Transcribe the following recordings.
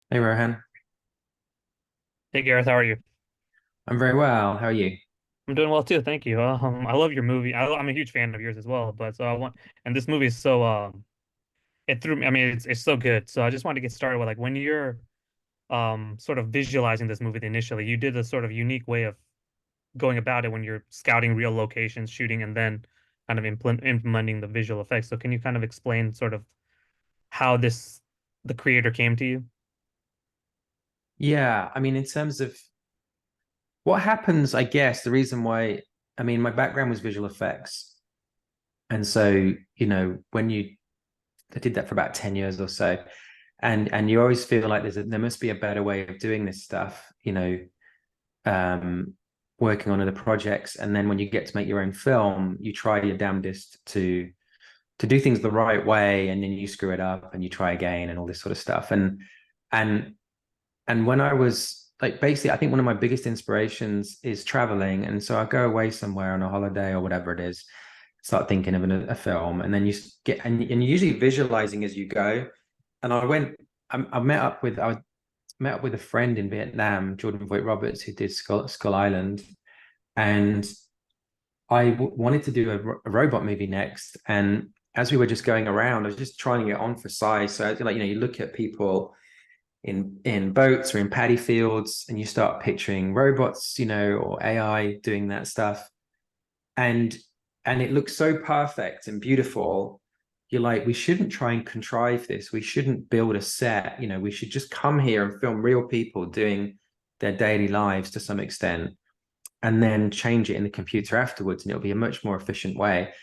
Hey Rohan, Hey Gareth, how are you? I'm very well. How are you? I'm doing well too, thank you. I love your movie. I'm a huge fan of yours as well. But so I want, and this movie is so it threw me. I mean, it's so good. So I just wanted to get started with like when you're sort of visualizing this movie initially, you did a sort of unique way of going about it when you're scouting real locations, shooting, and then kind of implementing the visual effects. So can you kind of explain sort of how this the creator came to you? Yeah, I mean, in terms of what happens, I guess the reason why, I mean, my background was visual effects. And so, when I did that for about 10 years or so, and you always feel like there must be a better way of doing this stuff, um, working on other projects. And then when you get to make your own film, you try your damnedest to do things the right way, and then you screw it up and you try again and all this sort of stuff. And And when I was like, basically, I think one of my biggest inspirations is traveling. And so I go away somewhere on a holiday or whatever it is, start thinking of a film, and then you get, and you're usually visualizing as you go. And I met up with a friend in Vietnam, Jordan Voigt Roberts, who did Skull Island. And wanted to do a robot movie next. And as we were just going around, I was just trying it on for size. So, like, you look at people in boats or in paddy fields, and you start picturing robots, or AI doing that stuff, and it looks so perfect and beautiful. You're like, we shouldn't try and contrive this. We shouldn't build a set. We should just come here and film real people doing their daily lives to some extent, and then change it in the computer afterwards, and it'll be a much more efficient way.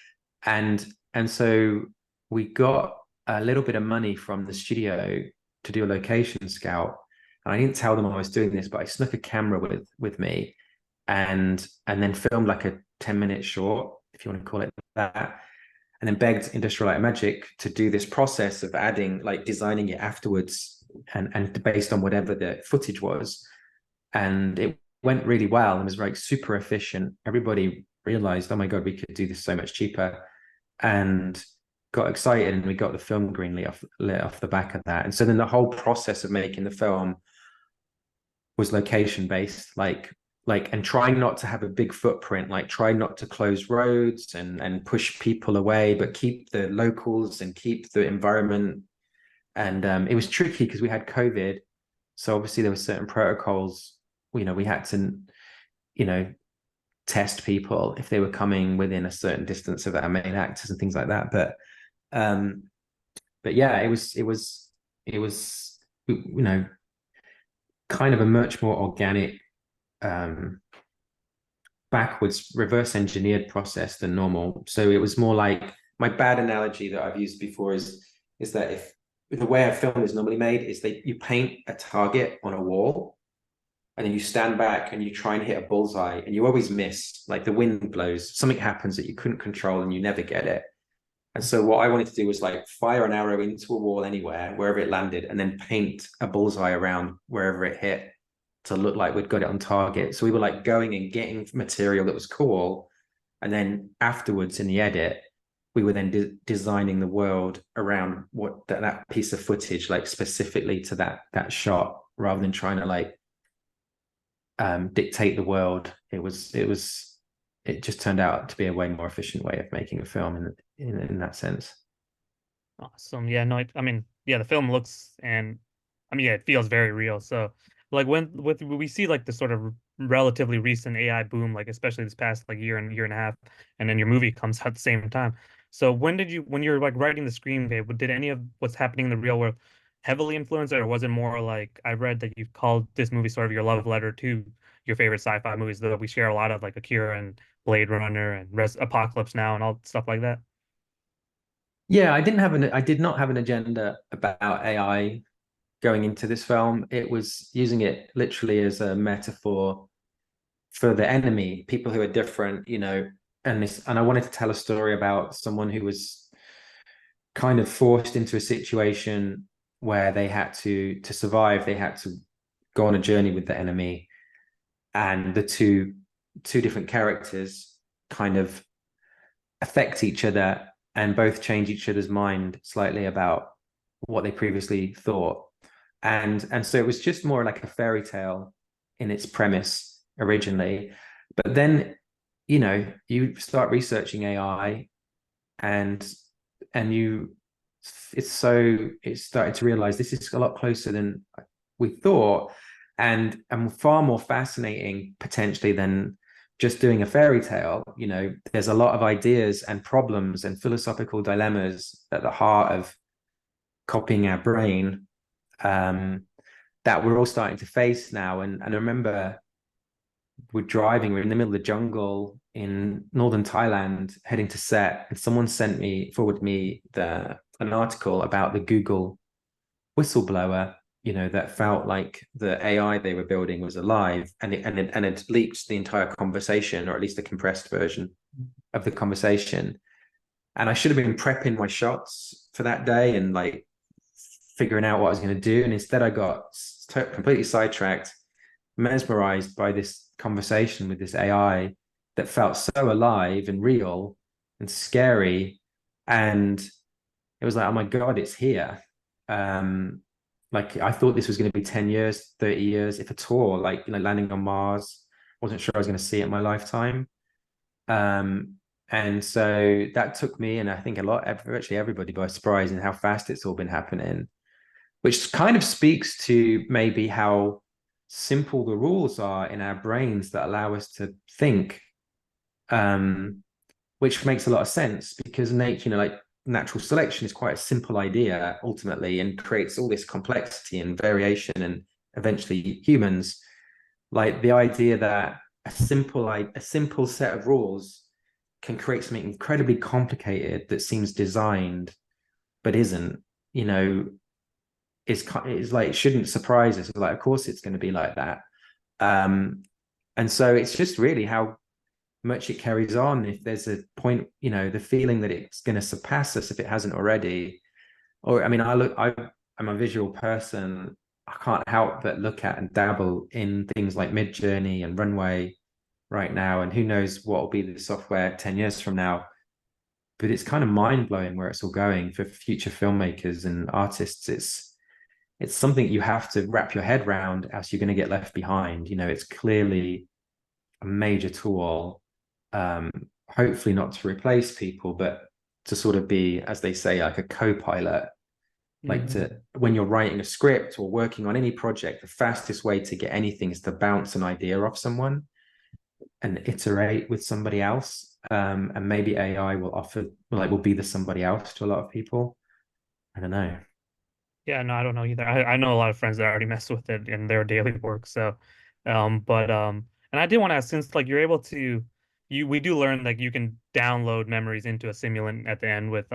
And so we got a little bit of money from the studio to do a location scout. And I didn't tell them I was doing this, but I snuck a camera with me, and then filmed like a 10-minute short, if you want to call it that. And then begged Industrial Light and Magic to do this process of adding, like, designing it afterwards, and based on whatever the footage was. And it went really well and was like super efficient. Everybody realized, oh my God, we could do this so much cheaper, and got excited, and we got the film green lit off the back of that. And so then the whole process of making the film was location based, and trying not to have a big footprint, like try not to close roads and push people away, but keep the locals and keep the environment. And it was tricky because we had COVID, so obviously there were certain protocols. We had to, you know, test people if they were coming within a certain distance of our main actors and things like that. Um, but yeah, it was kind of a much more organic, um, backwards, reverse engineered process than normal. So it was more like, my bad analogy that I've used before is that if the way a film is normally made is that you paint a target on a wall, and then you stand back and you try and hit a bullseye, and you always miss. Like, the wind blows, something happens that you couldn't control, and you never get it. And so what I wanted to do was like fire an arrow into a wall anywhere, wherever it landed, and then paint a bullseye around wherever it hit to look like we'd got it on target. So we were like going and getting material that was cool. And then afterwards in the edit, we were then designing the world around what that piece of footage, like specifically to that shot, rather than trying to, like, dictate the world. It just turned out to be a way more efficient way of making a film in that sense. Awesome. Yeah, no, I mean, yeah, the film looks and I mean, yeah, it feels very real. So, like when we see like the sort of relatively recent AI boom, like especially this past like year and a half, and then your movie comes out at the same time. So when you're like writing the screenplay, did any of what's happening in the real world heavily influence it, or was it more like I read that you've called this movie sort of your love letter to your favorite sci-fi movies, though we share a lot of like Akira and Blade Runner and Res Apocalypse Now and all stuff like that? Yeah, I did not have an agenda about AI going into this film. It was using it literally as a metaphor for the enemy, people who are different, and I wanted to tell a story about someone who was kind of forced into a situation where they had to survive, they had to go on a journey with the enemy, and the two different characters kind of affect each other, and both change each other's mind slightly about what they previously thought. And so it was just more like a fairy tale in its premise originally. But then, you start researching AI, and you it's started to realize this is a lot closer than we thought, and far more fascinating potentially than just doing a fairy tale. There's a lot of ideas and problems and philosophical dilemmas at the heart of copying our brain, um, that we're all starting to face now. And I remember we're in the middle of the jungle in northern Thailand, heading to set, and someone forwarded me an article about the Google whistleblower, that felt like the AI they were building was alive, and it leaked the entire conversation, or at least a compressed version of the conversation. And I should have been prepping my shots for that day and like figuring out what I was going to do. And instead, I got completely sidetracked, mesmerized by this conversation with this AI that felt so alive and real and scary. And it was like, oh my God, it's here. Like I thought this was going to be 10 years, 30 years, if at all, like, landing on Mars. Wasn't sure I was going to see it in my lifetime. Um, and so that took me, and I think virtually everybody, by surprise in how fast it's all been happening, which kind of speaks to maybe how simple the rules are in our brains that allow us to think, um, which makes a lot of sense because nature, like natural selection, is quite a simple idea ultimately, and creates all this complexity and variation, and eventually humans. Like the idea that a simple set of rules can create something incredibly complicated that seems designed but isn't, you know, is like, it shouldn't surprise us. Like, of course it's going to be like that. Um, and so it's just really how much it carries on. If there's a point, the feeling that it's going to surpass us if it hasn't already. Or, I mean, I'm a visual person. I can't help but look at and dabble in things like Midjourney and Runway right now, and who knows what will be the software 10 years from now. But it's kind of mind blowing where it's all going for future filmmakers and artists. It's something you have to wrap your head around, else you're going to get left behind. It's clearly a major tool, um, hopefully not to replace people, but to sort of be, as they say, like a co-pilot. Like, Mm-hmm. to when you're writing a script or working on any project, the fastest way to get anything is to bounce an idea off someone and iterate with somebody else. And maybe AI will be the somebody else to a lot of people. I don't know. Yeah, no, I don't know either. I know a lot of friends that already mess with it in their daily work. So, and I did want to ask, since like you're able to, we do learn like you can download memories into a simulant at the end with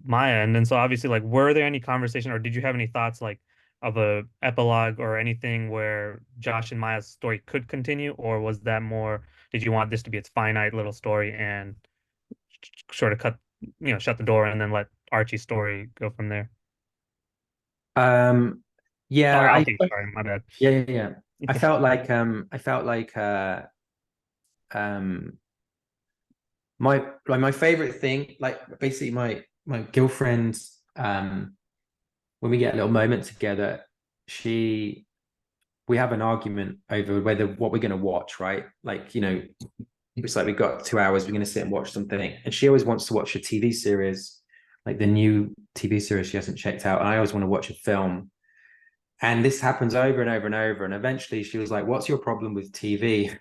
Maya, and then so obviously like, were there any conversation or did you have any thoughts like of a epilogue or anything where Josh and Maya's story could continue, or was that more? Did you want this to be its finite little story and sort of shut the door and then let Archie's story go from there? Um, Or yeah, Alfie, sorry, my bad. yeah, yeah, yeah. I felt like um my favorite thing, like basically my girlfriend, when we get a little moment together, she we have an argument over whether what we're going to watch, right? Like, it's like we've got 2 hours, we're going to sit and watch something. And she always wants to watch a TV series, like the new TV series she hasn't checked out. And I always want to watch a film. And this happens over and over and over. And eventually she was like, what's your problem with TV?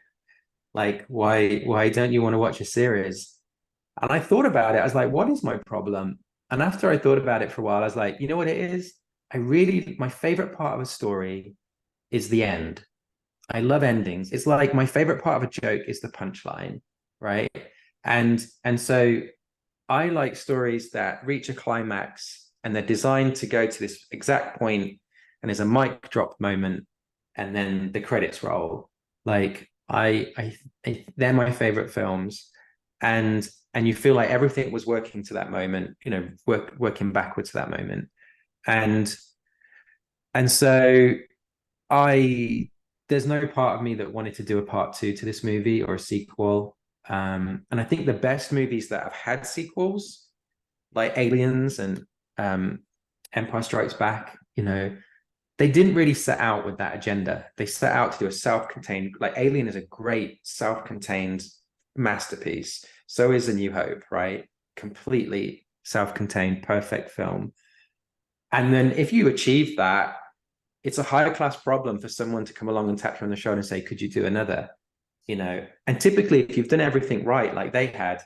Like, why don't you want to watch a series? And I thought about it. I was like, what is my problem? And after I thought about it for a while, I was like, you know what it is? My favorite part of a story is the end. I love endings. It's like my favorite part of a joke is the punchline, right? And so I like stories that reach a climax and they're designed to go to this exact point, and there's a mic drop moment, and then the credits roll. Like, they're my favorite films, and you feel like everything was working to that moment, working backwards to that moment, and so I there's no part of me that wanted to do a part two to this movie or a sequel. And I think the best movies that have had sequels, like Aliens and um, Empire Strikes Back, they didn't really set out with that agenda. They set out to do a self-contained, like Alien is a great self-contained masterpiece. So is A New Hope, right? Completely self-contained, perfect film. And then if you achieve that, it's a high class problem for someone to come along and tap you on the shoulder and say, could you do another? You know, and typically if you've done everything right, like they had,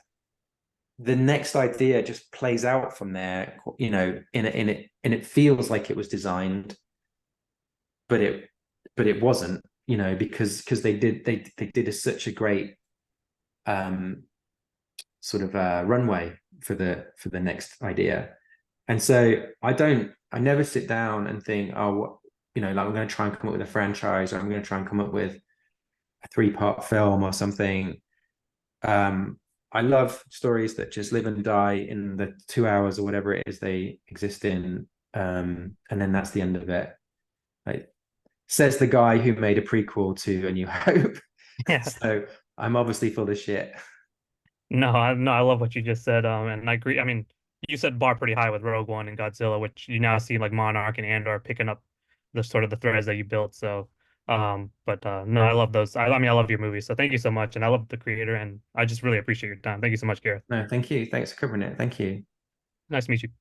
the next idea just plays out from there, you know, in it, and it feels like it was designed, but it wasn't, you know, because they did such a great um sort of runway for the next idea. And so I never sit down and think, oh, what, you know, like I'm going to try and come up with a franchise, or I'm going to try and come up with a three-part film or something. Um, I love stories that just live and die in the 2 hours or whatever it is they exist in. And then that's the end of it. Like, says the guy who made a prequel to A New Hope. Yeah. So I'm obviously full of shit. No, I love what you just said. And I agree. I mean, you set bar pretty high with Rogue One and Godzilla, which you now see like Monarch and Andor picking up the sort of the threads that you built. So, but no, I love those. I mean, I love your movies. So thank you so much, and I love the creator, and I just really appreciate your time. Thank you so much, Gareth. No, thank you. Thanks for covering it. Thank you. Nice to meet you.